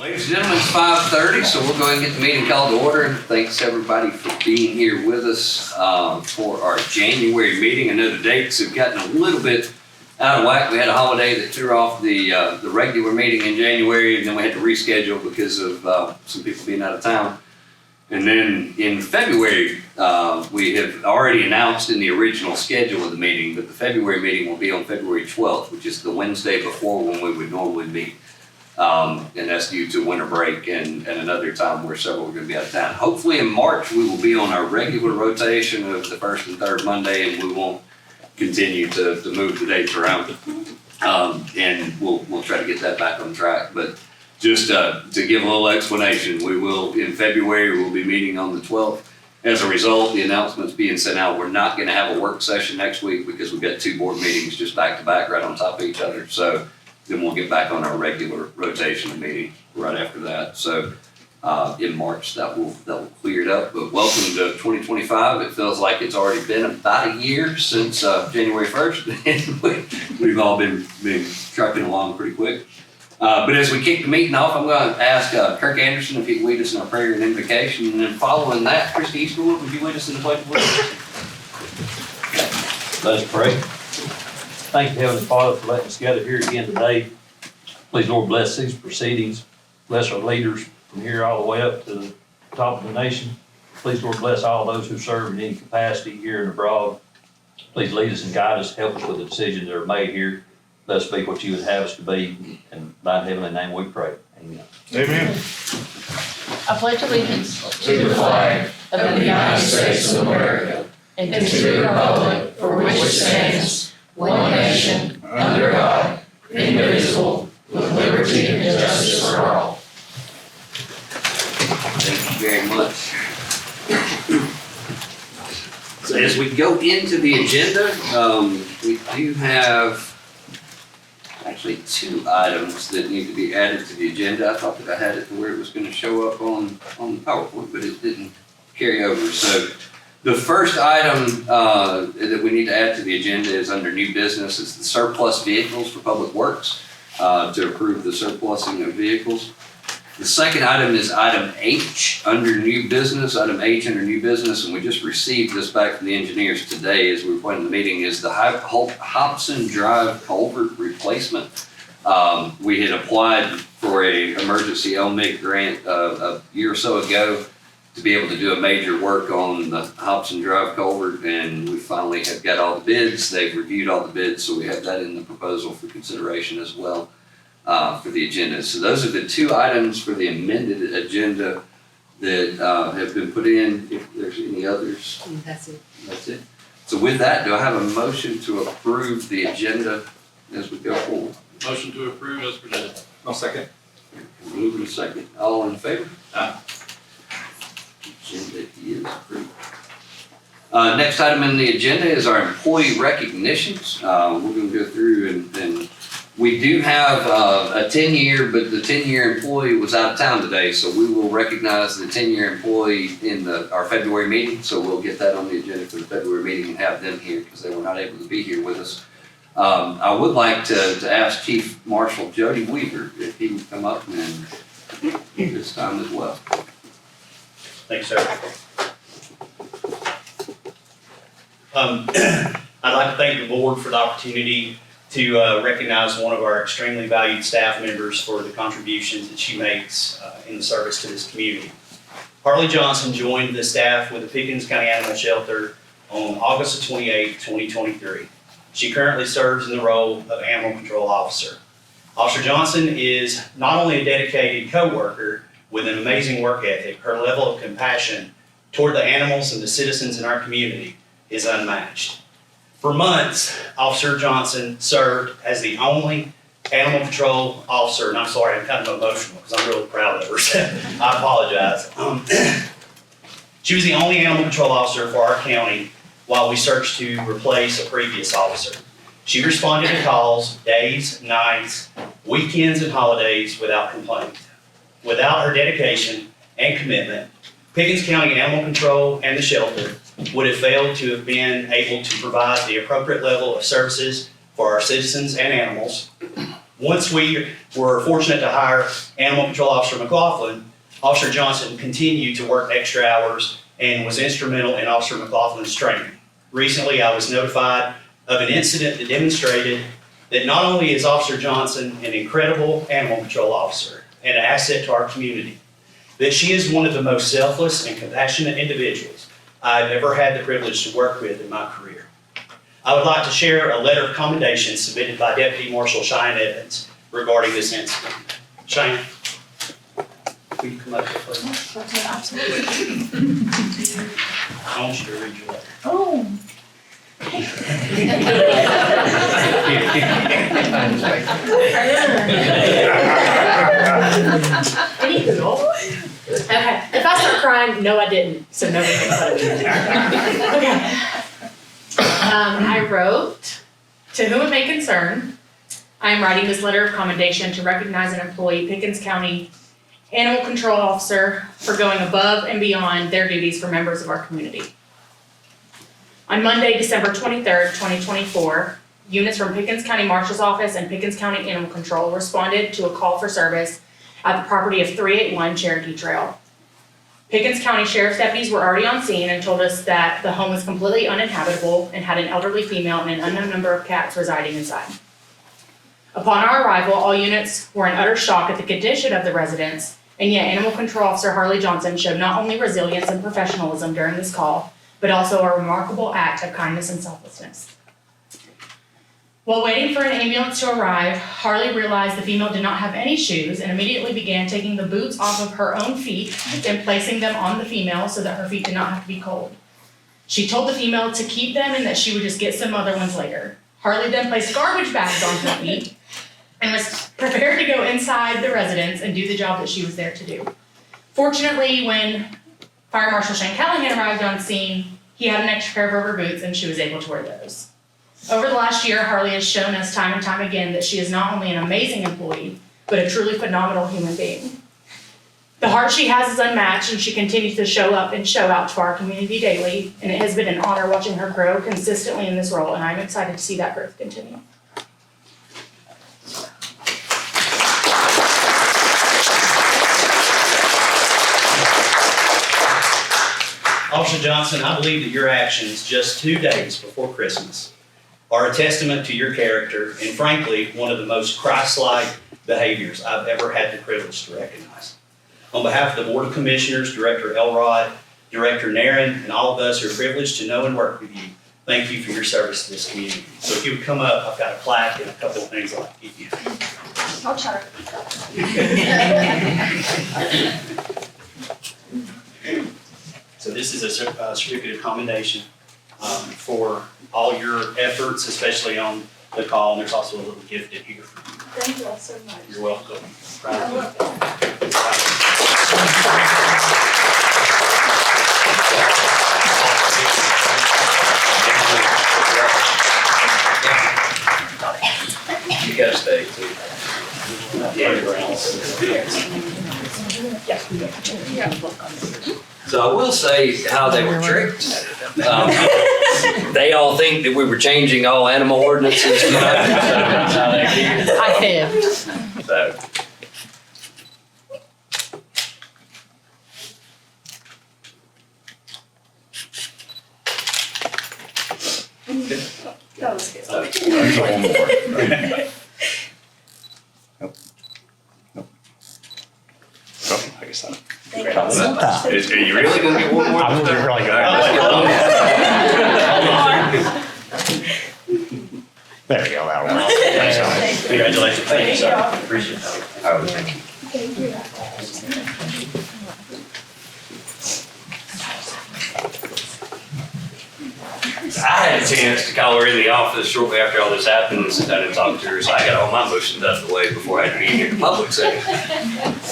Ladies and gentlemen, it's 5:30, so we'll go ahead and get the meeting called to order. Thanks everybody for being here with us for our January meeting. I know the dates have gotten a little bit out of whack. We had a holiday that threw off the regular meeting in January, and then we had to reschedule because of some people being out of town. And then in February, we have already announced in the original schedule of the meeting that the February meeting will be on February 12th, which is the Wednesday before when we would normally meet. And that's due to winter break and another time where several are going to be out of town. Hopefully in March, we will be on our regular rotation of the first and third Monday, and we won't continue to move the dates around. And we'll try to get that back on track. But just to give a little explanation, we will, in February, we'll be meeting on the 12th. As a result, the announcement's being sent out. We're not going to have a work session next week because we've got two board meetings just back to back right on top of each other. So then we'll get back on our regular rotation meeting right after that. So in March, that will clear it up. But welcome to 2025. It feels like it's already been about a year since January 1st. And we've all been trucking along pretty quick. But as we kick the meeting off, I'm going to ask Kirk Anderson if he can lead us in a prayer and invocation. And then following that, Christy Easterwood, would you lead us in the pledge of allegiance? Let us pray. Thank you, Heavenly Father, for letting us gather here again today. Please, Lord, bless these proceedings. Bless our leaders from here all the way up to the top of the nation. Please, Lord, bless all those who serve in any capacity here and abroad. Please lead us and guide us, help us with the decisions that are made here. Let us be what you would have us to be. And by heavenly name we pray. Amen. Amen. I pledge allegiance To the flag of of the United States of America and and to the republic for which it stands, one nation, under God, indivisible, with liberty and justice for all. Thank you very much. So as we go into the agenda, we do have actually two items that need to be added to the agenda. I thought that I had it to where it was going to show up on the PowerPoint, but it didn't carry over. So the first item that we need to add to the agenda is under new business. It's the surplus vehicles for Public Works, to approve the surplusing of vehicles. The second item is item H under new business. Item H under new business, and we just received this back from the engineers today as we were planning the meeting, is the Hobson Drive culvert replacement. We had applied for a emergency LMIG grant a year or so ago to be able to do a major work on the Hobson Drive culvert, and we finally have got all the bids. They've reviewed all the bids, so we have that in the proposal for consideration as well. For the agenda. So those are the two items for the amended agenda that have been put in. If there's any others. That's it. That's it. So with that, do I have a motion to approve the agenda as we go forward? Motion to approve as presented. I'll second. Moving second. All in favor? Aye. Agenda is approved. Next item in the agenda is our employee recognitions. We're going to go through and we do have a 10-year, but the 10-year employee was out of town today, so we will recognize the 10-year employee in our February meeting. So we'll get that on the agenda for the February meeting and have them here because they were not able to be here with us. I would like to ask Chief Marshal Jody Weaver if he would come up and this time as well. Thanks, sir. I'd like to thank the board for the opportunity to recognize one of our extremely valued staff members for the contributions that she makes in the service to this community. Harley Johnson joined the staff with the Pickens County Animal Shelter on August 28, 2023. She currently serves in the role of Animal Control Officer. Officer Johnson is not only a dedicated co-worker with an amazing work ethic, her level of compassion toward the animals and the citizens in our community is unmatched. For months, Officer Johnson served as the only animal control officer, and I'm sorry, I'm kind of emotional because I'm really proud of her, so I apologize. She was the only animal control officer for our county while we searched to replace a previous officer. She responded to calls days, nights, weekends, and holidays without complaint. Without her dedication and commitment, Pickens County Animal Control and the shelter would have failed to have been able to provide the appropriate level of services for our citizens and animals. Once we were fortunate to hire Animal Control Officer McLaughlin, Officer Johnson continued to work extra hours and was instrumental in Officer McLaughlin's training. Recently, I was notified of an incident that demonstrated that not only is Officer Johnson an incredible animal control officer and an asset to our community, that she is one of the most selfless and compassionate individuals I've ever had the privilege to work with in my career. I would like to share a letter of commendation submitted by Deputy Marshal Cheyenne Evans regarding this incident. Cheyenne, will you come up here, please? Absolutely. I want you to read your letter. Oh. Okay, if I start crying, no, I didn't, so nobody can put it in. Okay. I wrote, "To whom it may concern, I am writing this letter of commendation to recognize an employee, Pickens County Animal Control Officer, for going above and beyond their duties for members of our community. On Monday, December 23rd, 2024, units from Pickens County Marshal's Office and Pickens County Animal Control responded to a call for service at the property of 381 Cherokee Trail. Pickens County Sheriff's deputies were already on scene and told us that the home was completely uninhabitable and had an elderly female and an unknown number of cats residing inside. Upon our arrival, all units were in utter shock at the condition of the residence, and yet Animal Control Officer Harley Johnson showed not only resilience and professionalism during this call, but also a remarkable act of kindness and selflessness. While waiting for an ambulance to arrive, Harley realized the female did not have any shoes and immediately began taking the boots off of her own feet and placing them on the female so that her feet did not have to be cold. She told the female to keep them and that she would just get some other ones later. Harley then placed garbage bags on her feet and was prepared to go inside the residence and do the job that she was there to do. Fortunately, when Fire Marshal Shane Callahan arrived on scene, he had an extra pair of rubber boots and she was able to wear those. Over the last year, Harley has shown us time and time again that she is not only an amazing employee, but a truly phenomenal human being. The heart she has is unmatched, and she continues to show up and show out to our community daily, and it has been an honor watching her grow consistently in this role, and I'm excited to see that growth continue. Officer Johnson, I believe that your actions just 2 days before Christmas are a testament to your character and frankly, one of the most Christ-like behaviors I've ever had the privilege to recognize. On behalf of the Board of Commissioners, Director Elrod, Director Naren, and all of us who are privileged to know and work with you, thank you for your service to this community. So if you would come up, I've got a plaque and a couple of things I'd like to give you. I'll try. So this is a certificate of commendation for all your efforts, especially on the call. And there's also a little gift in here for you. Thank you all so much. You're welcome. Proud I of you. love it. You gotta stay too. So I will say how they were tricked. They all think that we were changing all animal ordinances tonight. That's how they did it. I have. So. That was good. There's one more. Oh, I guess not. Thank you so much. Are you really gonna get one more? I'm gonna really There you go, that one. Thanks, congratulations. Thank you, sir. Appreciate that. Oh, thank you. Thank you. I had a chance to call her in the office shortly after all this happened and sit down and talk to her, so I got all my motions out of the way before I had to be in the public setting.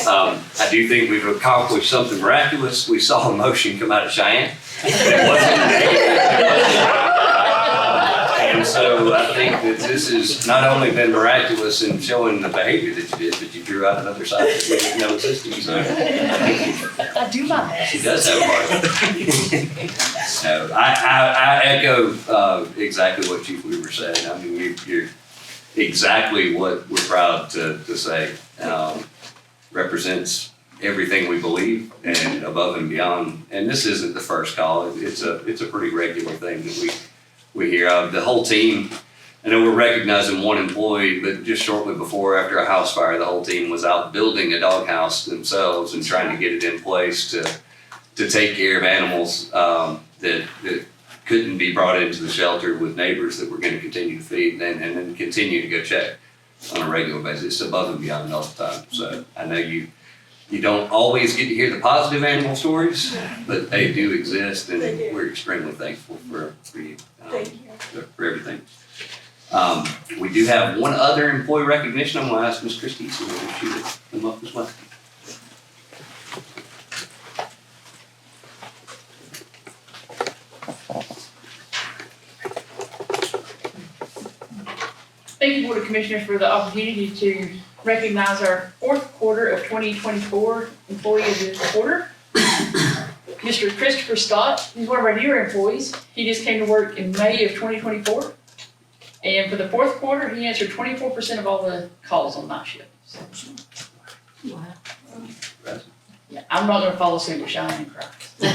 I do think we've accomplished something miraculous. We saw a motion come out of Cheyenne. It wasn't. And so I think that this has not only been miraculous in showing the behavior that you did, but you drew out another side that we didn't know existed. So I do my best. she does have a heart. So I echo exactly what Chief Weaver said. I mean, exactly what we're proud to say. Represents everything we believe and above and beyond. And this isn't the first call. It's a pretty regular thing that we hear of. The whole team, I know we're recognizing one employee, but just shortly before, after a house fire, the whole team was out building a doghouse themselves and trying to get it in place to take care of animals that couldn't be brought into the shelter with neighbors that we're going to continue to feed and then continue to go check on a regular basis. It's above and beyond all the time. So I know you don't always get to hear the positive animal stories, but they do exist, and we're extremely thankful for you, for everything. We do have one other employee recognition. I'm going to ask Ms. Christie if she would come up as well. Thank you, Board of Commissioners, for the opportunity to recognize our fourth quarter of 2024 Employee of the Quarter. Mr. Christopher Scott, he's one of our newer employees. He just came to work in May of 2024. And for the fourth quarter, he answered 24% of all the calls on night shift. So, Wow. yeah, I'm not gonna follow suit with Cheyenne and cry. But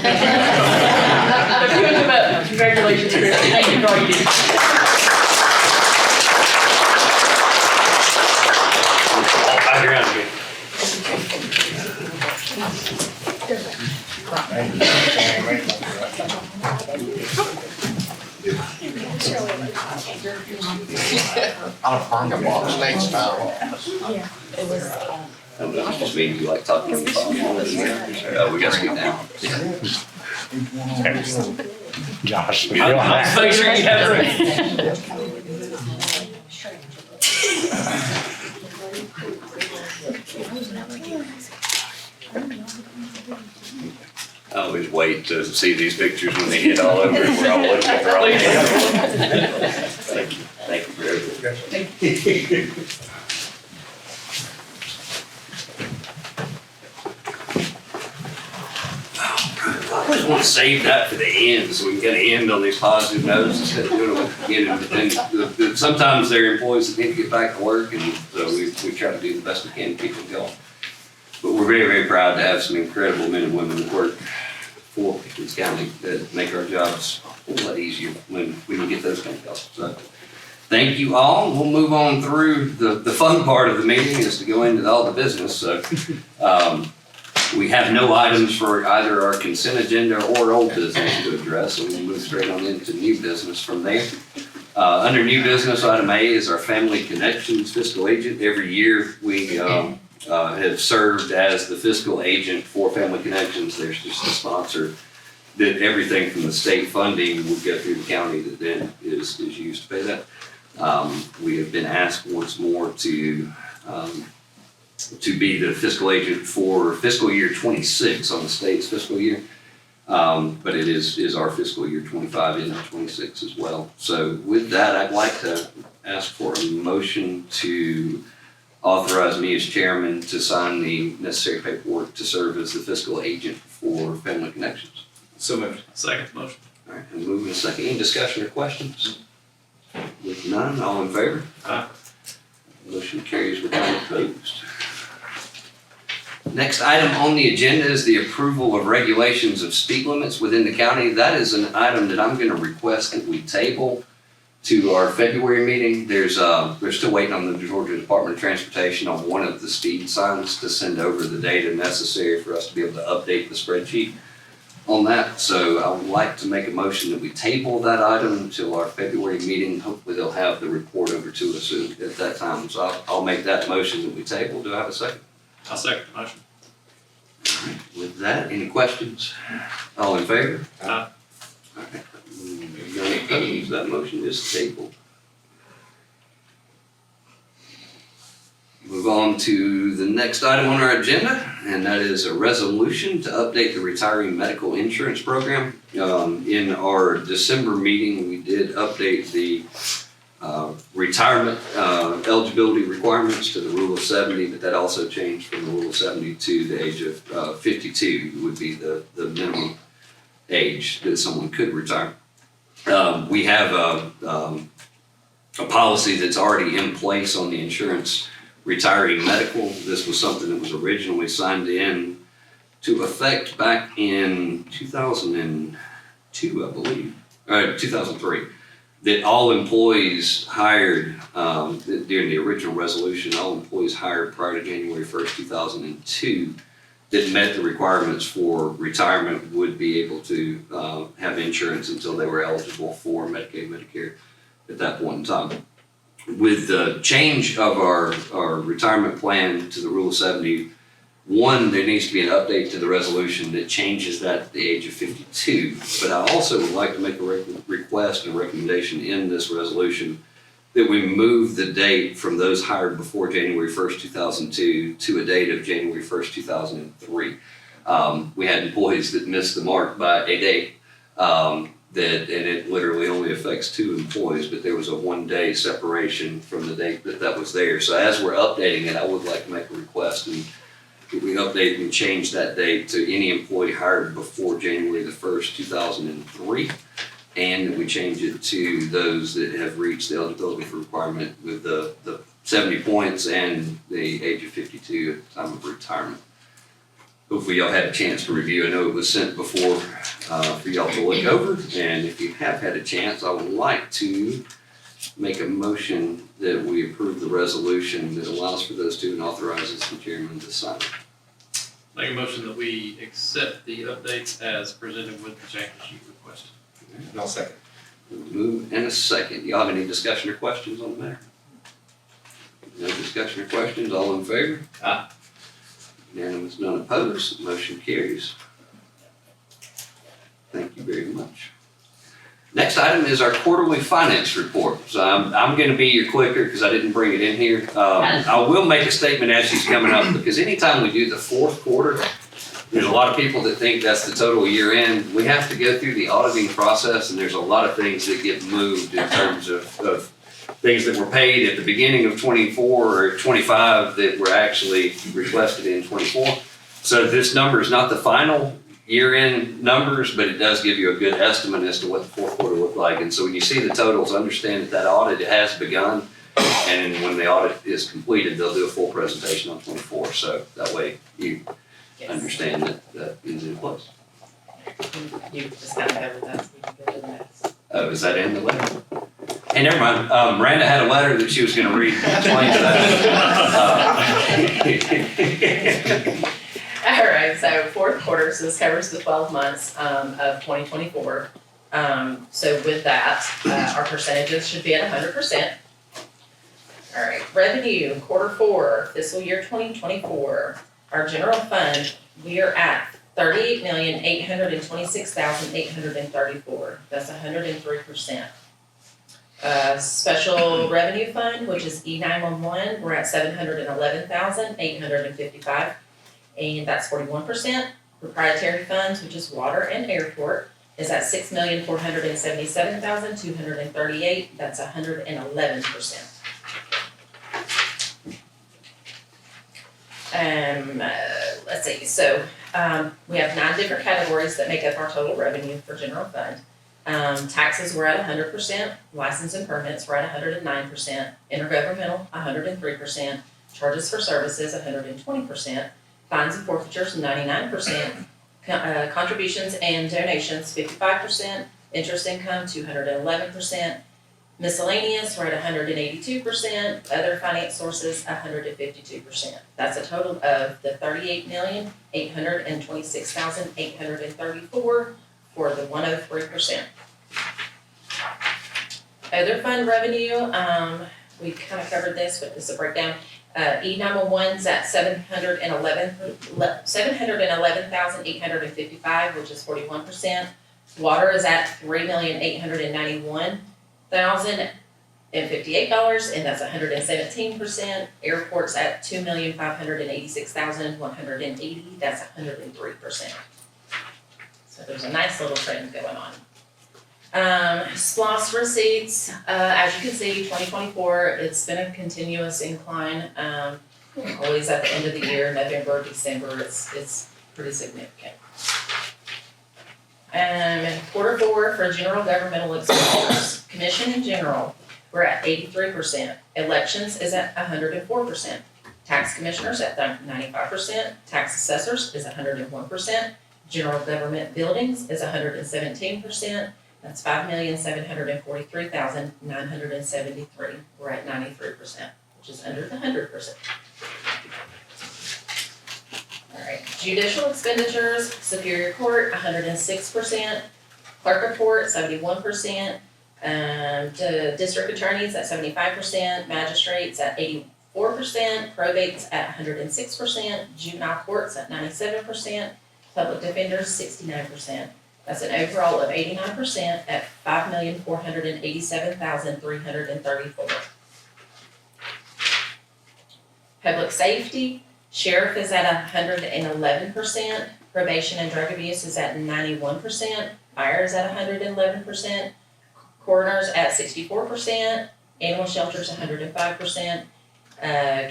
you and the congratulations, Chris. Thank you for all you do. Back around again. I'll find a box next time. It was, I don't know, it just means you like talking on the phone. We got to speak now. Josh. Make sure you have it. I always wait to see these pictures when they hit all over. We're all looking at the wrong. Thank you. Thank you for everything. I always want to save that for the end so we can kind of end on these positive notes instead of doing it at the beginning. But then sometimes there are employees that need to get back to work, and so we try to do the best we can to keep them going. But we're very, very proud to have some incredible men and women that work for Pickens County that make our jobs a whole lot easier when we get those kind of calls. So thank you all. We'll move on through the fun part of the meeting is to go into all the business. So we have no items for either our consent agenda or old business to address, so we can move straight on into new business from there. Under new business, item A is our Family Connections fiscal agent. Every year we have served as the fiscal agent for Family Connections. There's just a sponsor that everything from the state funding would go through the county that then is used to pay that. We have been asked once more to be the fiscal agent for fiscal year 26 on the state's fiscal year. But it is our fiscal year 25 into 26 as well. So with that, I'd like to ask for a motion to authorize me as chairman to sign the necessary paperwork to serve as the fiscal agent for Family Connections. So moved. Second motion. All right, and moving a second. Any discussion or questions? With none, all in favor? Aye. Motion carries without opposed. Next item on the agenda is the approval of regulations of speed limits within the county. That is an item that I'm going to request that we table to our February meeting. They're still waiting on the Georgia Department of Transportation on one of the speed signs to send over the data necessary for us to be able to update the spreadsheet on that. So I would like to make a motion that we table that item until our February meeting. Hopefully they'll have the report over to us at that time. So I'll make that motion that we table. Do I have a second? I'll second the motion. All right. With that, any questions? All in favor? Aye. All right. None opposed. That motion is tabled. Move on to the next item on our agenda, and that is a resolution to update the retiree medical insurance program. In our December meeting, we did update the retirement eligibility requirements to the rule of 70, but that also changed from the rule of 70 to the age of 52 would be the minimum age that someone could retire. We have a policy that's already in place on the insurance retiree medical. This was something that was originally signed in to effect back in 2002, I believe, 2003. That all employees hired, during the original resolution, all employees hired prior to January 1st, 2002 that met the requirements for retirement would be able to have insurance until they were eligible for Medicaid, Medicare at that point in time. With the change of our retirement plan to the Rule 70, there needs to be an update to the resolution that changes that at the age of 52. But I also would like to make a request and recommendation in this resolution that we move the date from those hired before January 1st, 2002 to a date of January 1st, 2003. We had employees that missed the mark by a day, and it literally only affects 2 employees, but there was a 1-day separation from the date that was there. So as we're updating it, I would like to make a request and we update and change that date to any employee hired before January the 1st, 2003. And that we change it to those that have reached the eligibility for requirement with the 70 points and the age of 52 at the time of retirement. Hopefully y'all had a chance to review. I know it was sent before for y'all to look over. And if you have had a chance, I would like to make a motion that we approve the resolution that allows for those 2 and authorizes the chairman to sign it. Make a motion that we accept the updates as presented with the changes you requested. I'll second. Move and a second. Y'all have any discussion or questions on the matter? No discussion or questions? All in favor? Aye. Unanimous, none opposed. Motion carries. Thank you very much. Next item is our quarterly finance report. So I'm going to be your clicker because I didn't bring it in here. I will make a statement as she's coming up because anytime we do the 4th quarter, there's a lot of people that think that's the total year end. We have to go through the auditing process and there's a lot of things that get moved in terms of things that were paid at the beginning of 24 or 25 that were actually requested in 24. So this number is not the final year-end numbers, but it does give you a good estimate as to what the 4th quarter looked like. And so when you see the totals, understand that audit has begun. And when the audit is completed, they'll do a full presentation on 24. So that way you understand that is in place. You just kind of covered that, so we can go to the next. Oh, is that in the letter? Hey, never mind. Miranda had a letter that she was going to read. Explain that. All right, so 4th quarter, so this covers the 12 months of 2024. So with that, our percentages should be at 100%. All right, revenue, quarter 4, fiscal year 2024. Our general fund, we are at $38,826,834. That's 103%. Special revenue fund, which is E911, we're at $711,855, and that's 41%. Proprietary funds, which is water and airport, is at $6,477,238. That's 111%. Let's see, so we have 9 different categories that make up our total revenue for general fund. Taxes were at 100%, license and permits were at 109%, intergovernmental 103%, charges for services 120%, fines and forfeitures 99%, contributions and donations 55%, interest income 211%, miscellaneous we're at 182%, other finance sources 152%. That's a total of the $38,826,834 for the 103%. Other fund revenue, we kind of covered this, but this is a breakdown. E911's at $711,855, which is 41%. Water is at $3,891,058, and that's 117%. Airport's at $2,586,180, that's 103%. So there's a nice little trend going on. SPLOST receipts, as you can see, 2024, it's been a continuous incline. Always at the end of the year, November, December, it's pretty significant. Quarter 4 for general governmental expenditures, commission in general, we're at 83%. Elections is at 104%. Tax commissioners at 95%. Tax assessors is 101%. General government buildings is 117%. That's 5,743,973. We're at 93%, which is under the 100%. All right, judicial expenditures, Superior Court, 106%. Clerk report, 71%. The district attorneys at 75%. Magistrates at 84%. Probates at 106%. Juvenile courts at 97%. Public defenders, 69%. That's an overall of 89% at 5,487,334. Public safety, sheriff is at 111%. Probation and drug abuse is at 91%. Fire is at 111%. Coroners at 64%. Animal shelters 105%.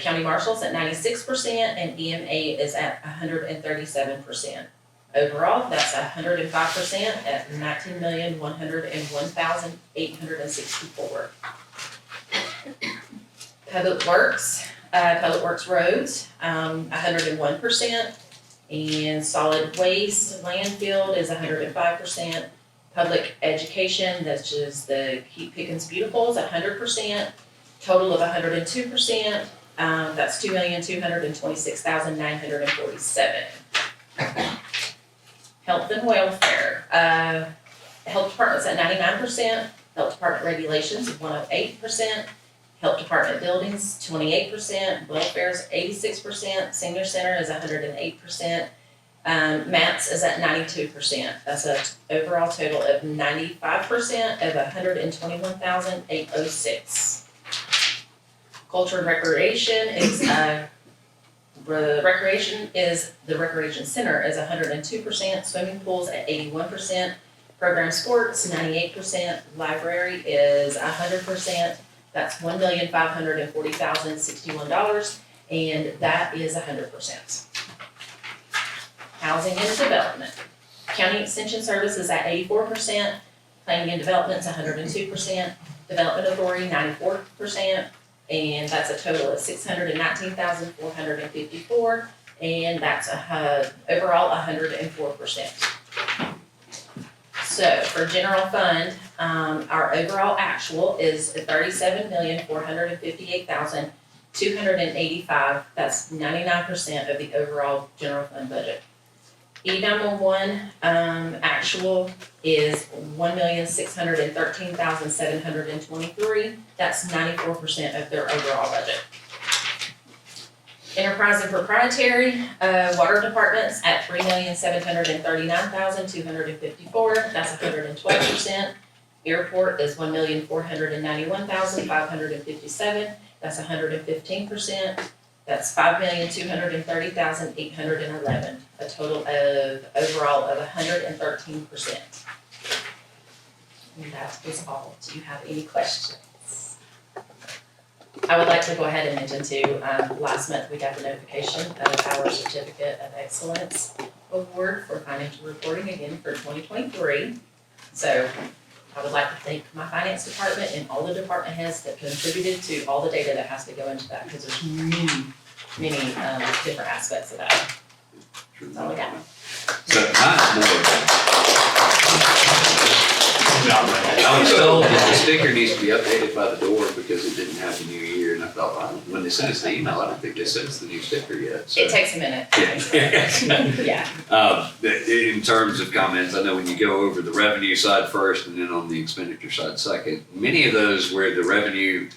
County marshals at 96%, and EMA is at 137%. Overall, that's 105% at 19,101,864. Public Works roads, 101%, and solid waste landfill is 105%. Public education, that's just the Keep Pickens Beautiful, is 100%. Total of 102%, that's 2,226,947. Health and welfare, health department's at 99%, health department regulations is 108%, health department buildings 28%, welfare's 86%, senior center is 108%, MATS is at 92%. That's an overall total of 95% of 121,806. Culture and recreation is, the recreation center is 102%, swimming pools at 81%, program sports 98%, library is 100%, that's $1,540,061, and that is 100%. Housing and development, county extension service is at 84%, planning and development is 102%, development authority 94%, and that's a total of 619,454, and that's overall 104%. So for general fund, our overall actual is 37,458,285. That's 99% of the overall general fund budget. E911 actual is 1,613,723. That's 94% of their overall budget. Enterprise and proprietary, water departments at 3,739,254. That's 112%. Airport is 1,491,557. That's 115%. That's 5,230,811. A total of overall of 113%. And that is all. Do you have any questions? I would like to go ahead and mention too, last month we got the notification of our Certificate of Excellence Award for financial reporting again for 2023. So I would like to thank my finance department and all the department heads that contributed to all the data that has to go into that, because there's many different aspects of that. That's all I got. So mine's more. I was told that the sticker needs to be updated by the door because it didn't have the new year, and I thought, well, when they sent us the email, I don't think they sent us the new sticker yet. So. It takes a minute. Yeah. In terms of comments, I know when you go over the revenue side first and then on the expenditure side second, many of those where the revenue,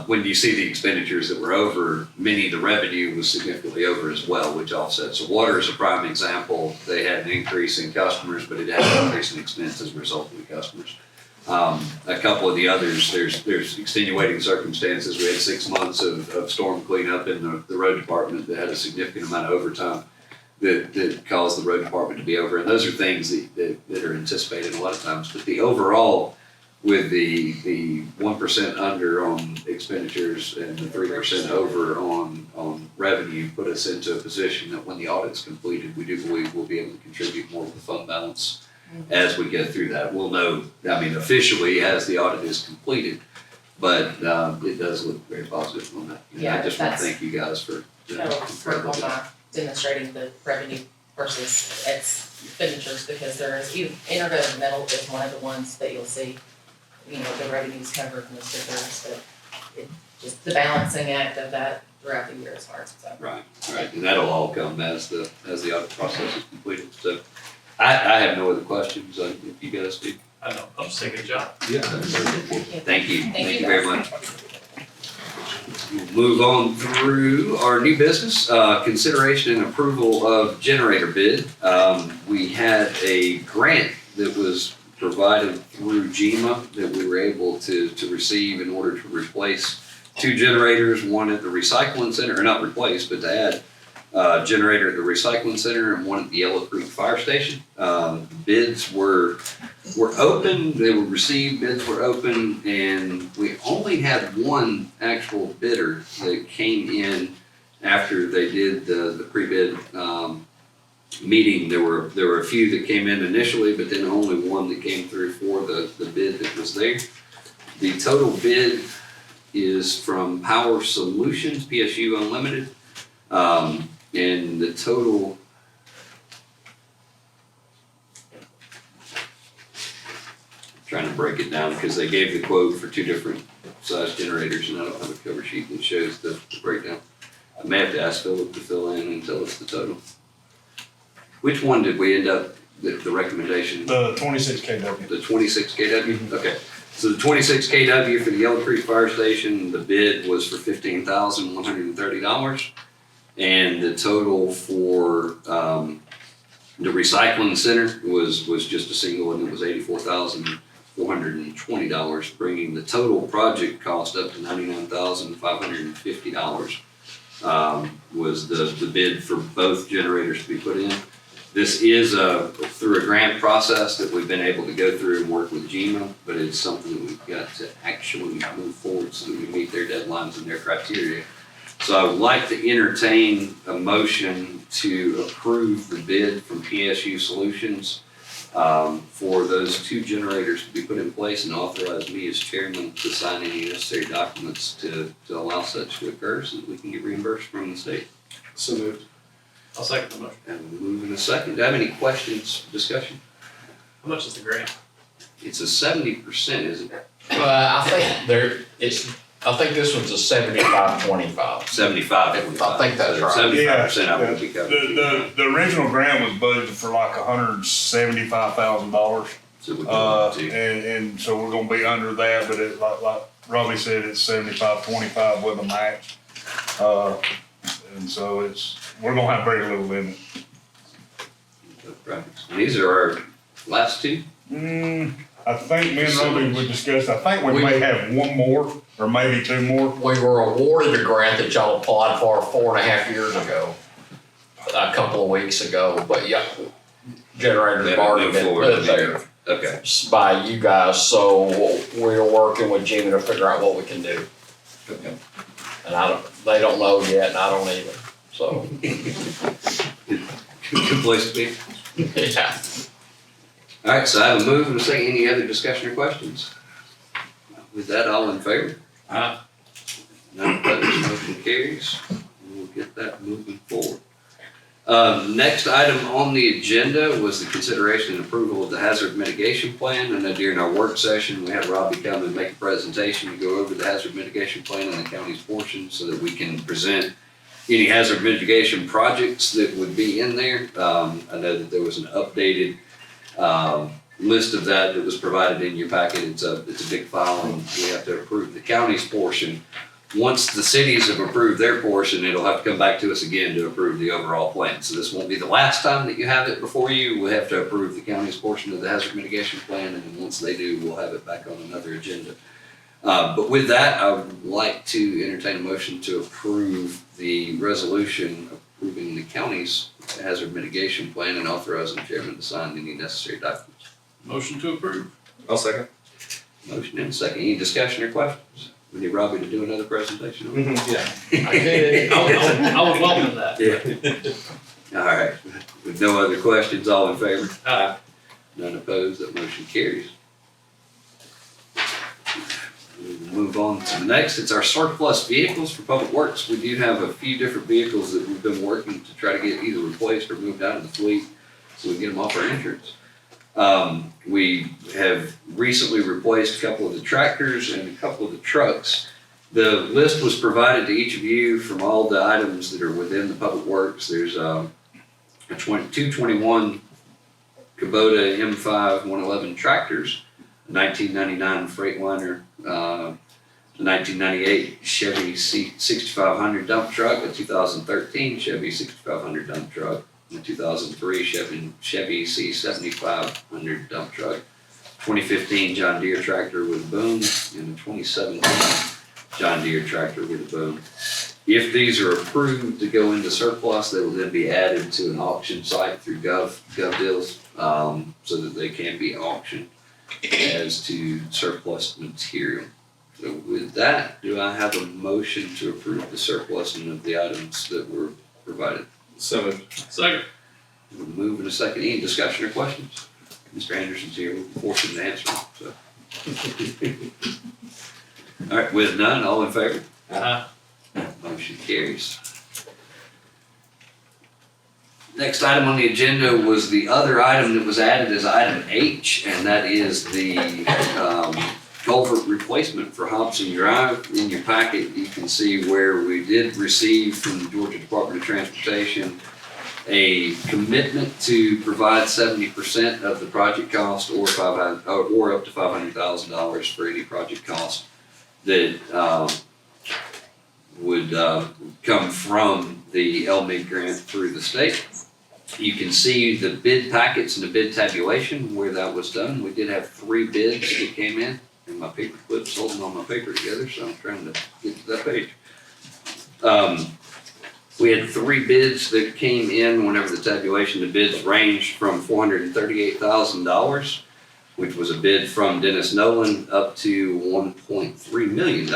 when you see the expenditures that were over, many of the revenue was significantly over as well, which offsets. So water is a prime example. They had an increase in customers, but it had an increase in expense as a result of the customers. A couple of the others, there's extenuating circumstances. We had 6 months of storm cleanup in the road department that had a significant amount of overtime that caused the road department to be over. And those are things that are anticipated a lot of times. But the overall, with the 1% under on expenditures and the 3% over on revenue, put us into a position that when the audit's completed, we do believe we'll be able to contribute more to the fund balance as we get through that. We'll know, I mean, officially as the audit is completed, but, it does look very positive on that. And I Yeah, just want to that's- thank you guys for doing kind an of incredible critical job. by demonstrating the revenue versus expenditures, because there is, intergovernmental is one of the ones that you'll see, the revenues covered and the stickers, but it, just the balancing act of that throughout the year is hard, so. Right, and that'll all come as the audit process is completed, so. I have no other questions, if you guys do. I know, I'm just taking a job. Yeah. Thank you, thank you very guys. much. We'll move on through our new business, consideration and approval of generator bid. We had a grant that was provided through GEMA that we were able to receive in order to replace 2 generators, one at the recycling center, or not replace, but to add a generator at the recycling center and one at the Yellow Creek Fire Station. Bids were open, they were received, bids were open, and we only had one actual bidder that came in after they did the pre-bid meeting. There were a few that came in initially, but then only one that came through for the bid that was there. The total bid is from Power Solutions, PSU Unlimited, and the total trying to break it down because they gave the quote for 2 different size generators, and I don't have a cover sheet that shows the breakdown. I may have to ask Philip to fill in and tell us the total. Which one did we end up, the recommendation? The 26 kW. The 26 kW? Okay. So the 26 kW for the Yellow Creek Fire Station, the bid was for $15,130. And the total for the recycling center was just a single, and it was $84,420, bringing the total project cost up to $99,550. Was the bid for both generators to be put in. This is through a grant process that we've been able to go through and work with GEMA, but it's something that we've got to actually move forward so that we meet their deadlines and their criteria. So I would like to entertain a motion to approve the bid from PSU Solutions for those 2 generators to be put in place, and authorize me as chairman to sign any necessary documents to allow such to occur so that we can get reimbursed from the state. So moved. I'll second the motion. And we'll move in a second. Do I have any questions, discussion? How much is the grant? It's a 70%, isn't it? Well, I think I think this one's a 75-25. 75. I think that's right. 75% of it will be covered. The original grant was budgeted for like $175,000. So we're going to. And so we're gonna be under that, but it, like Robbie said, it's 75-25 with a match. And so we're gonna have very little limit. Right. And these are our last 2? I think me and Robbie would discuss, I think we may have one more, or maybe 2 more. We were awarded a grant that y'all applied for 4.5 years ago, a couple of weeks ago, but yeah, generators have already been put there Okay. by you guys, so we're working with Jimmy to figure out what we can do. Okay. And they don't know yet, and I don't either, so. Good place to be. Yeah. All right, so I have a move and a second. Any other discussion or questions? With that, all in favor? Aye. None opposed, motion carries. We'll get that moving forward. Next item on the agenda was the consideration and approval of the hazard mitigation plan. I know during our work session, we had Robbie come and make a presentation to go over the hazard mitigation plan and the county's portion so that we can present any hazard mitigation projects that would be in there. I know that there was an updated list of that was provided in your packet. It's a big file, and we have to approve the county's portion. Once the cities have approved their portion, it'll have to come back to us again to approve the overall plan. So this won't be the last time that you have it before you. We'll have to approve the county's portion of the hazard mitigation plan, and then once they do, we'll have it back on another agenda. But with that, I would like to entertain a motion to approve the resolution approving the county's hazard mitigation plan and authorizing the chairman to sign any necessary documents. Motion to approve. I'll second. Motion and a second. Any discussion or questions? We need Robbie to do another presentation. Yeah. I did. I would welcome that. Yeah. All right. With no other questions, all in favor? Aye. None opposed, that motion carries. Moving We'll move on to the next. It's our surplus vehicles for public works. We do have a few different vehicles that we've been working to try to get either replaced or moved out of the fleet so we can get them off our insurance. We have recently replaced a couple of the tractors and a couple of the trucks. The list was provided to each of you from all the items that are within the public works. There's a 221 Kubota M5 111 tractors, a 1999 Freightliner, a 1998 Chevy C6500 dump truck, a 2013 Chevy 6500 dump truck, a 2003 Chevy C7500 dump truck, 2015 John Deere tractor with a boom, and a 2017 John Deere tractor with a boom. If these are approved to go into surplus, they will then be added to an auction site through GovDeals, so that they can be auctioned as to surplus material. So with that, do I have a motion to approve the surplusing of the items that were provided? Second. We'll move in a second. Any discussion or questions? Mr. Anderson's here, we'll force him to answer them, so. All right, with none, all in favor? Motion carries. Next item on the agenda was the other item that was added as item H, and that is the culvert replacement for Hobson Drive. In your packet, you can see where we did receive from the Georgia Department of Transportation a commitment to provide 70% of the project cost or up to $500,000 for any project cost that would come from the LMIG grant through the state. You can see the bid packets and the bid tabulation where that was done. We did have 3 bids that came in, and my paper clip's holding all my paper together, so I'm trying to get to that page. We had 3 bids that came in whenever the tabulation. The bids ranged from $438,000, which was a bid from Dennis Nolan, up to $1.3 million,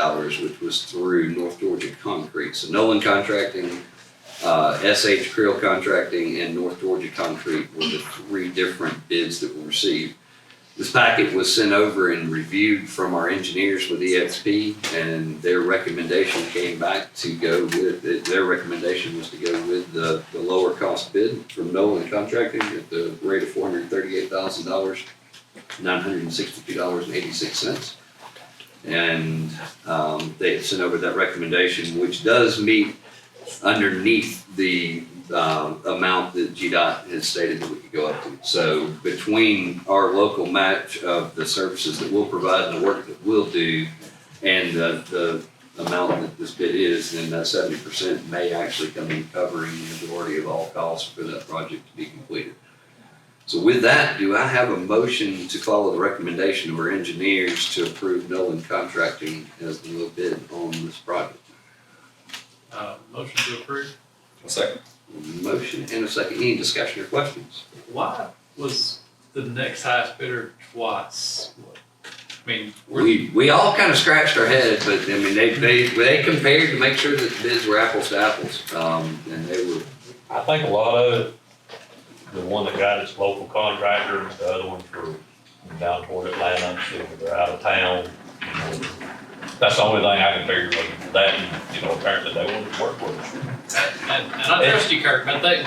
which was through North Georgia Concrete. So Nolan Contracting, SH Creel Contracting, and North Georgia Concrete were the 3 different bids that were received. This packet was sent over and reviewed from our engineers with EXP, and their recommendation came back to go with, their recommendation was to go with the lower cost bid from Nolan Contracting at the rate of $438,000. $962.86. And they had sent over that recommendation, which does meet underneath the amount that GDOT has stated that we could go up to. So between our local match of the services that we'll provide and the work that we'll do and the amount that this bid is, then that 70% may actually come in covering the majority of all costs for that project to be completed. So with that, do I have a motion to follow the recommendation of our engineers to approve Nolan Contracting as the low bid on this project? Motion to approve. A second. Motion and a second. Any discussion or questions? Why was the next highest bidder twice? I mean, We all kind of scratched our head, but I mean, they compared to make sure that the bids were apples to apples. And they were. I think a lot of it, the one that got its local contractor, the other one for down toward Atlanta, so they're out of town. That's the only thing I can figure was that, apparently they wanted to work with us. and I trust you, Kirk, but they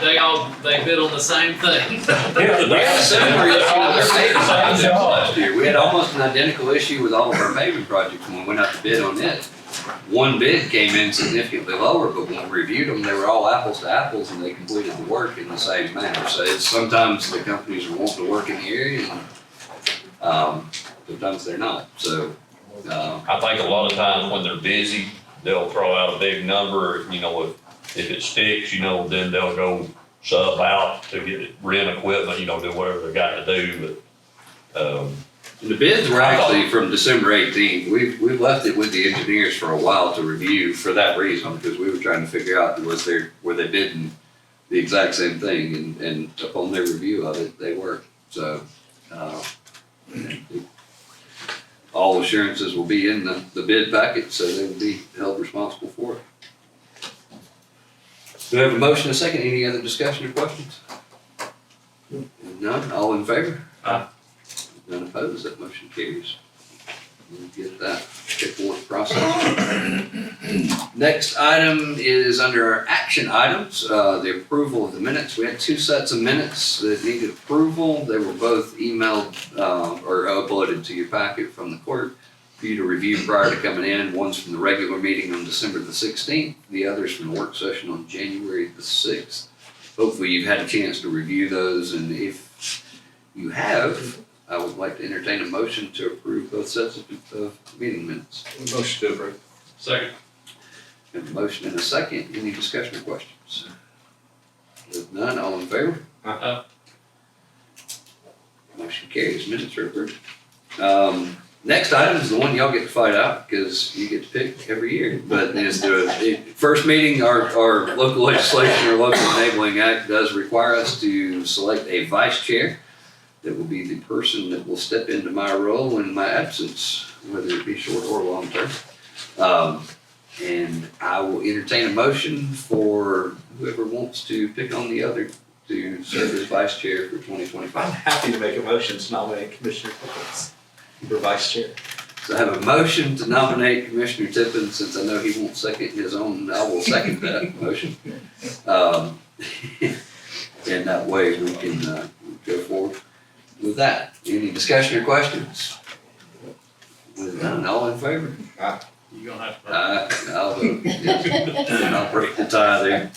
bid on the same thing. We had a similar issue with our paving projects last year. We had almost an identical issue with all of our paving projects when we went out to bid on it. One bid came in significantly lower, but when we reviewed them, they were all apples to apples and they completed the work in the same manner. So it's sometimes the companies are wanting to work in the area and sometimes they're not. So I think a lot of times when they're busy, they'll throw out a big number, if it sticks, then they'll go sub out to get rent equipment, do whatever they got to do, but, the bids were actually from December 18th. We've left it with the engineers for a while to review for that reason, because we were trying to figure out were they bidding the exact same thing, and upon their review of it, they were. So all assurances will be in the bid packet, so they will be held responsible for it. Do we have a motion and a second? Any other discussion or questions? None, all in favor? Aye. None opposed, that motion carries. We'll get that paperwork process. Next item is under our action items, the approval of the minutes. We had 2 sets of minutes that needed approval. They were both emailed or uploaded to your packet from the clerk for you to review prior to coming in. One's from the regular meeting on December the 16th, the other's from the work session on January the 6th. Hopefully you've had a chance to review those, and if you have, I would like to entertain a motion to approve both sets of meeting minutes. Motion to approve. Second. We have a motion and a second. Any discussion or questions? With none, all in favor? Aye. Motion carries. Minutes are approved. Next item is the one y'all get to fight out because you get to pick every year. But is the first meeting, our local legislation or local enabling act does require us to select a vice chair that will be the person that will step into my role in my absence, whether it be short or long term. And I will entertain a motion for whoever wants to pick on the other to serve as vice chair for 2025. I'm happy to make a motion to nominate Commissioner Pickens for vice chair. So I have a motion to nominate Commissioner Tippin. Since I know he won't second his own, I will second that motion. And that way we can go forward with that. Any discussion or questions? With none, all in favor? You're gonna have to. I'll vote. And I'll break the tie there.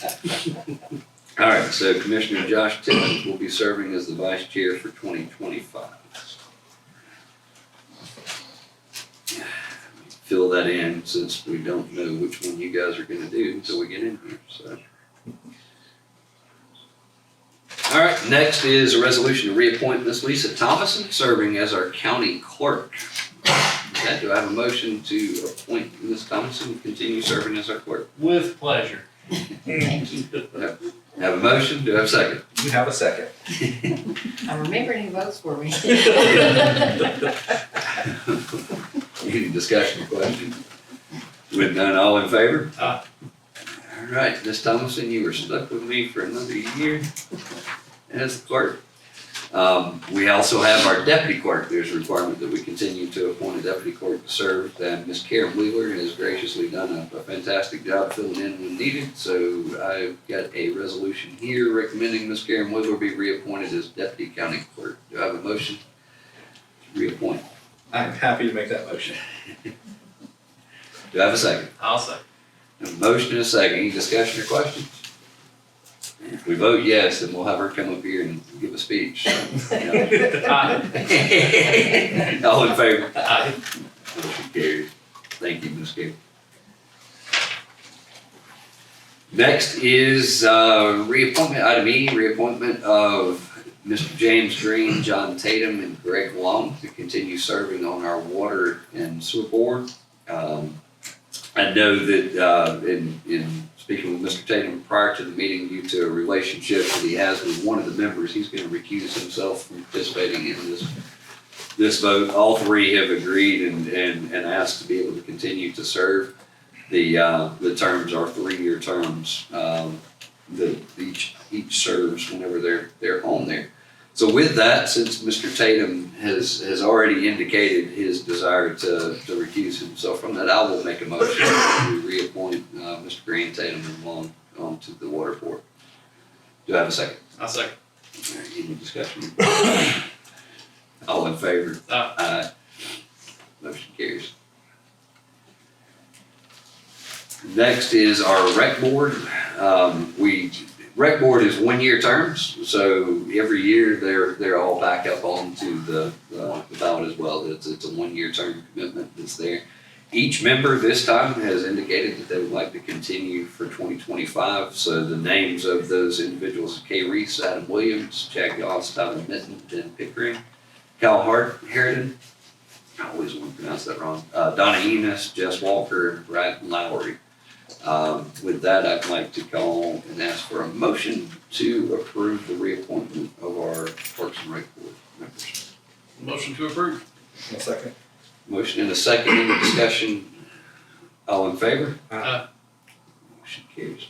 All right, so Commissioner Josh Tippins will be serving as the vice chair for 2025. Fill that in since we don't know which one you guys are gonna do until we get in here, so. All right, next is a resolution to reappoint Miss Lesa Thomason, serving as our county clerk. Do I have a motion to appoint Ms. Thomason to continue serving as our clerk? With pleasure. Thank you. Have a motion, do I have a second? You have a second. I remember he votes for me. Any discussion or question? With none, all in favor? Aye. All right, Ms. Thomason, you were stuck with me for another year as the clerk. We also have our deputy clerk. There's a requirement that we continue to appoint a deputy clerk to serve. And Ms. Karen Wheeler has graciously done a fantastic job filling in when needed. So I've got a resolution here recommending Ms. Karen Wheeler be reappointed as deputy county clerk. Do I have a motion to reappoint? I'm happy to make that motion. Do I have a second? I'll second. A motion and a second. Any discussion or questions? If we vote yes, then we'll have her come up here and give a speech. So, you know. Aye. All in favor? Aye. Motion carries. Thank you, Ms. Carey. Next is reappointment, item E, reappointment of Mr. James Green, John Tatum, and Greg Long to continue serving on our water and sewer board. I know that in speaking with Mr. Tatum prior to the meeting, due to a relationship that he has with one of the members, he's going to recuse himself from participating in this vote. All three have agreed and asked to be able to continue to serve. The terms are 3-year terms that each serves whenever they're on there. So with that, since Mr. Tatum has already indicated his desire to recuse himself from that, I will make a motion to reappoint Mr. Green, Tatum, and Long onto the water board. Do I have a second? I'll second. All right, any discussion? All in favor? Aye. Aye. Motion carries. Next is our rec board. Rec board is 1-year terms, so every year they're all back up onto the ballot as well. It's a 1-year term commitment that's there. Each member this time has indicated that they would like to continue for 2025. So the names of those individuals are Kay Reese, Adam Williams, Jack Goss, Tyler Mitten, Ben Pickering, Cal Harridan. I always want to pronounce that wrong. Donna Enos, Jess Walker, and Brad Lowry. With that, I'd like to call and ask for a motion to approve the reappointment of our Parks and Rec Board members. Motion to approve. A second. Motion and a second, any discussion? All in favor? Aye. Motion carries.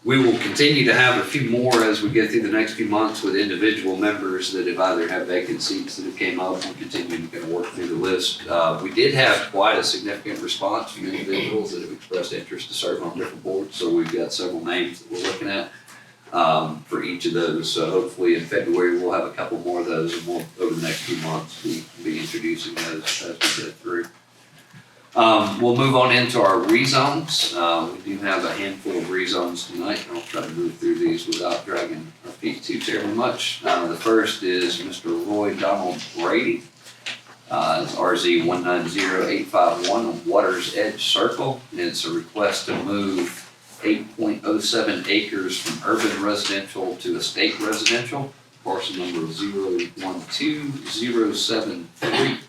We will continue to have a few more as we get through the next few months with individual members that have either have vacant seats that have came up. We'll continue to kind of work through the list. We did have quite a significant response from individuals that have expressed interest to serve on different boards, so we've got several names that we're looking at for each of those. So hopefully in February, we'll have a couple more of those, and we'll, over the next few months, we'll be introducing those as we get through. We'll move on into our rezones. We do have a handful of rezones tonight, and I'll try to move through these without dragging our feet too terribly much. The first is Mr. Roy Donald Brady. It's RZ 190851 on Waters Edge Circle. And it's a request to move 8.07 acres from urban residential to estate residential, parcel number 012073.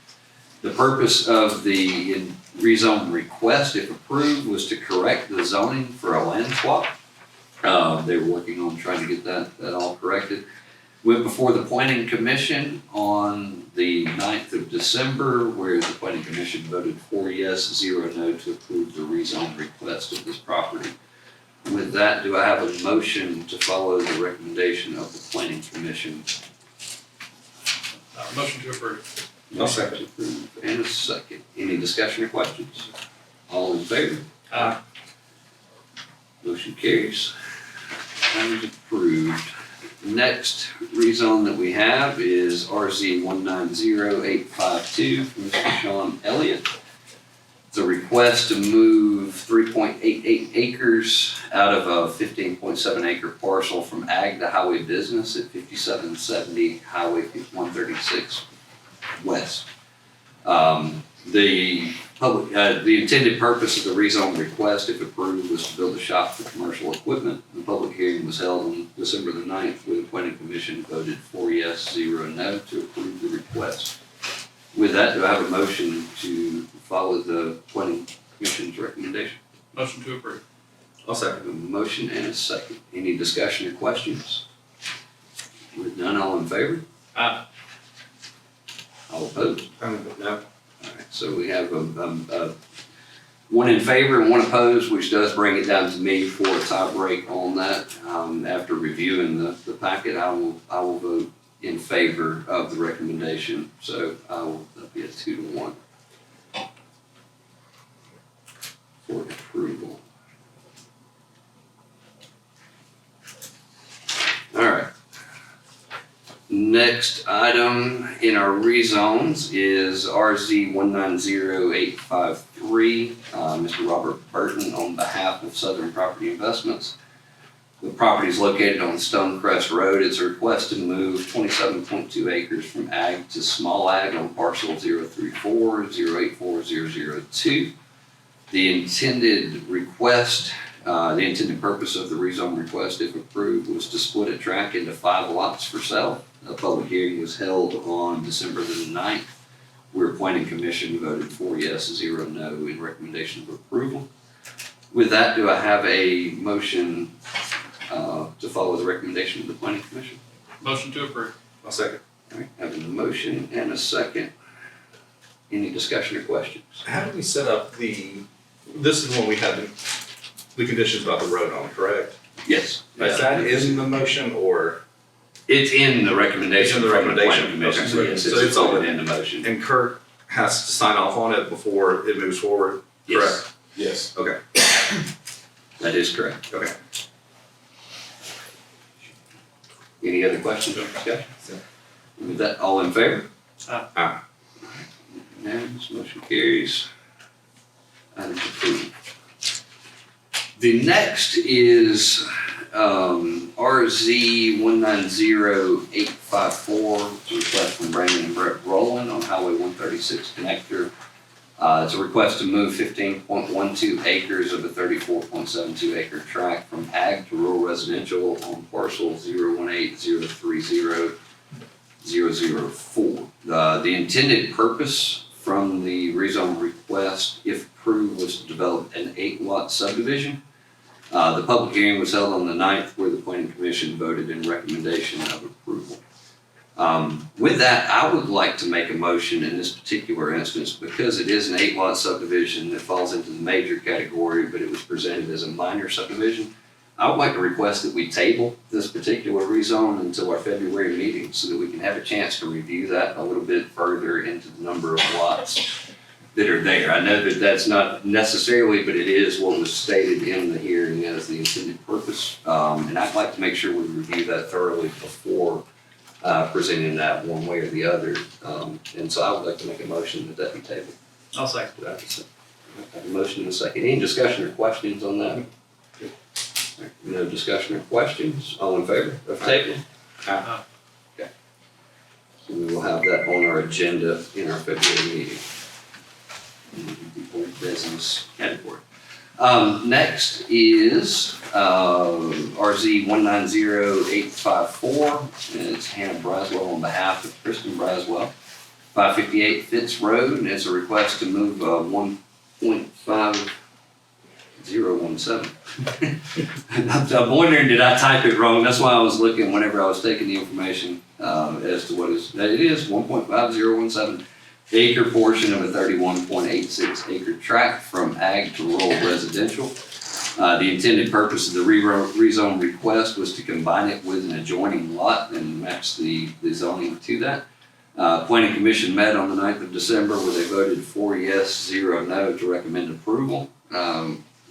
The purpose of the rezone request, if approved, was to correct the zoning for a land swap. They were working on trying to get that all corrected. Went before the Planning Commission on the 9th of December, where the Planning Commission voted 4 yes, 0 no to approve the rezone request of this property. With that, do I have a motion to follow the recommendation of the Planning Commission? Motion to approve. I'll second. To approve, and a second. Any discussion or questions? All in favor? Aye. Motion carries. That is approved. Next rezone that we have is RZ 190852 from Mr. Sean Elliott. It's a request to move 3.88 acres out of a 15.7 acre parcel from ag to highway business at 5770 Highway 136 West. The intended purpose of the rezone request, if approved, was to build a shop for commercial equipment. The public hearing was held on December the 9th, where the Planning Commission voted 4 yes, 0 no to approve the request. With that, do I have a motion to follow the Planning Commission's recommendation? Motion to approve. I'll second. A motion and a second. Any discussion or questions? With none, all in favor? Aye. All opposed? No. All right, so we have one in favor and one opposed, which does bring it down to me for a tie break on that. After reviewing the packet, I will vote in favor of the recommendation. So that'll be a 2-1 for approval. All right. Next item in our rezones is RZ 190853, Mr. Robert Burton on behalf of Southern Property Investments. The property is located on Stonecrest Road. It's a request to move 27.2 acres from ag to small ag on parcel 034-084-002. The intended purpose of the rezone request, if approved, was to split a tract into 5 lots for sale. A public hearing was held on December the 9th, where Planning Commission voted 4 yes, 0 no in recommendation of approval. With that, do I have a motion to follow the recommendation of the Planning Commission? Motion to approve. I'll second. All right, having a motion and a second. Any discussion or questions? How do we set up this is when we had the conditions about the road on, correct? Yes. Is that in the motion or? It's in the recommendation It's in the from the Planning recommendation. Commission, so Okay. yes, So it's it's all included in the motion. And Kirk has to sign off on it before it moves forward, Yes, correct? Yes. Okay, that is correct. okay. Any other questions or discussion? With that, all in favor? Aye. Unanimous, motion carries. Item approved. The next is RZ 190854, request from Brandon and Brett Rowland on Highway 136 connector. It's a request to move 15.12 acres of a 34.72 acre tract from ag to rural residential on parcel 018030004. The intended purpose from the rezone request, if approved, was to develop an 8-lot subdivision. The public hearing was held on the 9th, where the Planning Commission voted in recommendation of approval. With that, I would like to make a motion in this particular instance, because it is an 8-lot subdivision that falls into the major category, but it was presented as a minor subdivision. I would like to request that we table this particular rezone until our February meeting so that we can have a chance to review that a little bit further into the number of lots that are there. I know that that's not necessarily, but it is what was stated in the hearing as the intended purpose. And I'd like to make sure we review that thoroughly before presenting that one way or the other. And so I would like to make a motion that be tabled. I'll second. Do I have a motion and a second? Any discussion or questions on that? No discussion or questions? All in favor of tabling? Aye. Okay. So we will have that on our agenda in our February meeting. The old business category. Next is RZ 190854, and it's Hannah Braswell on behalf of Kristen Braswell. 558 Fitz Road, and it's a request to move 1.5017. I'm wondering, did I type it wrong? That's why I was looking whenever I was taking the information as to what is, it is 1.5017 acre portion of a 31.86 acre tract from ag to rural residential. The intended purpose of the rezone request was to combine it with an adjoining lot and match the zoning to that. Planning Commission met on the 9th of December where they voted 4 yes, 0 no to recommend approval.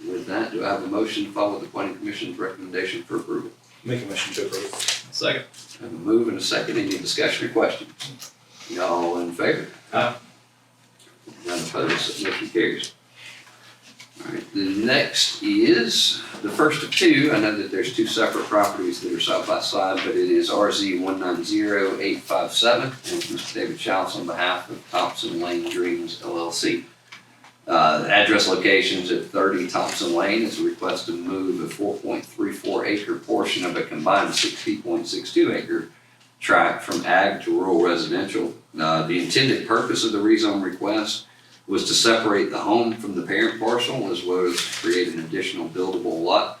With that, do I have a motion to follow the Planning Commission's recommendation for approval? Make a motion to approve. Second. I have a move and a second. Any discussion or questions? Y'all in favor? Aye. None opposed, motion carries. All right, the next is the first of two. I know that there's two separate properties that are side by side, but it is RZ 190857, and Mr. David Schaus on behalf of Thompson Lane Dreams LLC. The address locations at 30 Thompson Lane is a request to move a 4.34 acre portion of a combined 60.62 acre tract from ag to rural residential. The intended purpose of the rezone request was to separate the home from the parent parcel as well as create an additional buildable lot.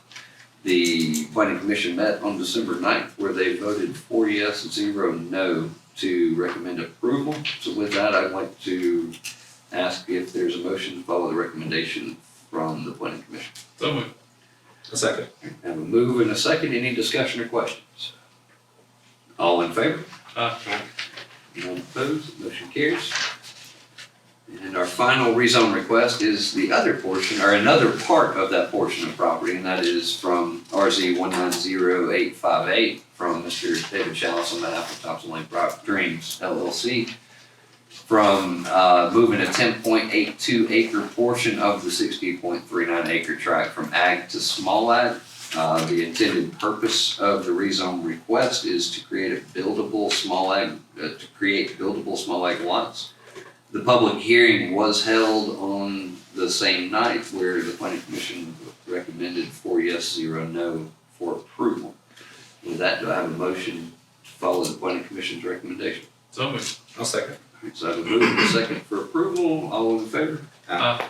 The Planning Commission met on December 9th where they voted 4 yes, 0 no to recommend approval. So with that, I'd like to ask if there's a motion to follow the recommendation from the Planning Commission. So moved. A second. I have a move and a second. Any discussion or questions? All in favor? Aye. None opposed, motion carries. And our final rezone request is the other portion, or another part of that portion of property, and that is from RZ 190858 from Mr. David Schaus on behalf of Thompson Lane Dreams LLC. From moving a 10.82 acre portion of the 60.39 acre tract from ag to small ag. The intended purpose of the rezone request is to create a buildable small ag, lots. The public hearing was held on the same night where the Planning Commission recommended 4 yes, 0 no for approval. With that, do I have a motion to follow the Planning Commission's recommendation? So moved. I'll second. So I have a move and a second for approval. All in favor? Aye.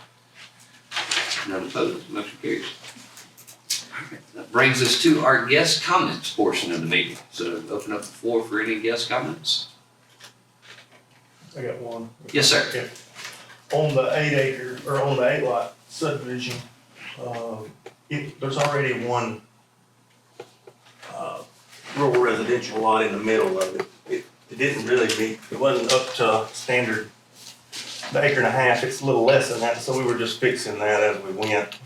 None opposed, motion carries. That brings us to our guest comments portion of the meeting. So open up the floor for any guest comments. I got one. Yes, sir. Okay. On the 8 acre, or on the 8 lot subdivision, there's already one, rural residential lot in the middle of it. It didn't really meet, it wasn't up to standard. The 1.5 acres, it's a little less than that, so we were just fixing that as we went.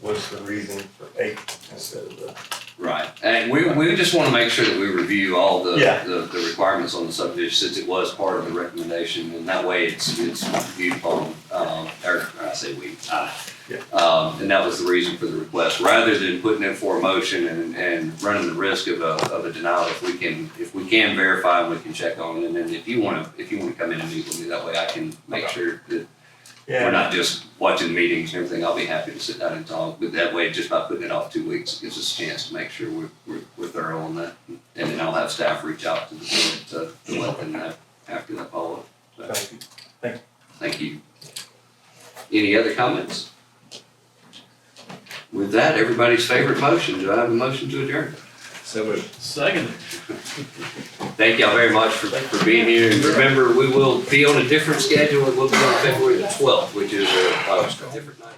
Was the reason for 8 instead of the. Right, and we just want to make sure that we review all the requirements on the subdivision since it was part of the recommendation, and that way it's viewed upon, or I say we, and that was the reason for the request, rather than putting it for a motion and running the risk of a denial. If we can verify and we can check on it, and then if you want to come in and meet with me, that way I can make sure that we're not just watching meetings and everything. I'll be happy to sit down and talk, but that way, just by putting it off 2 weeks, it gives us a chance to make sure we're thorough on that. And then I'll have staff reach out to the board to let them know after that follow-up. So, thank you. Any other comments? With that, everybody's favorite motion. Do I have a motion to adjourn? So moved. Second. Thank y'all very much for being here. And remember, we will be on a different schedule. It will be on February the 12th, which is a different night.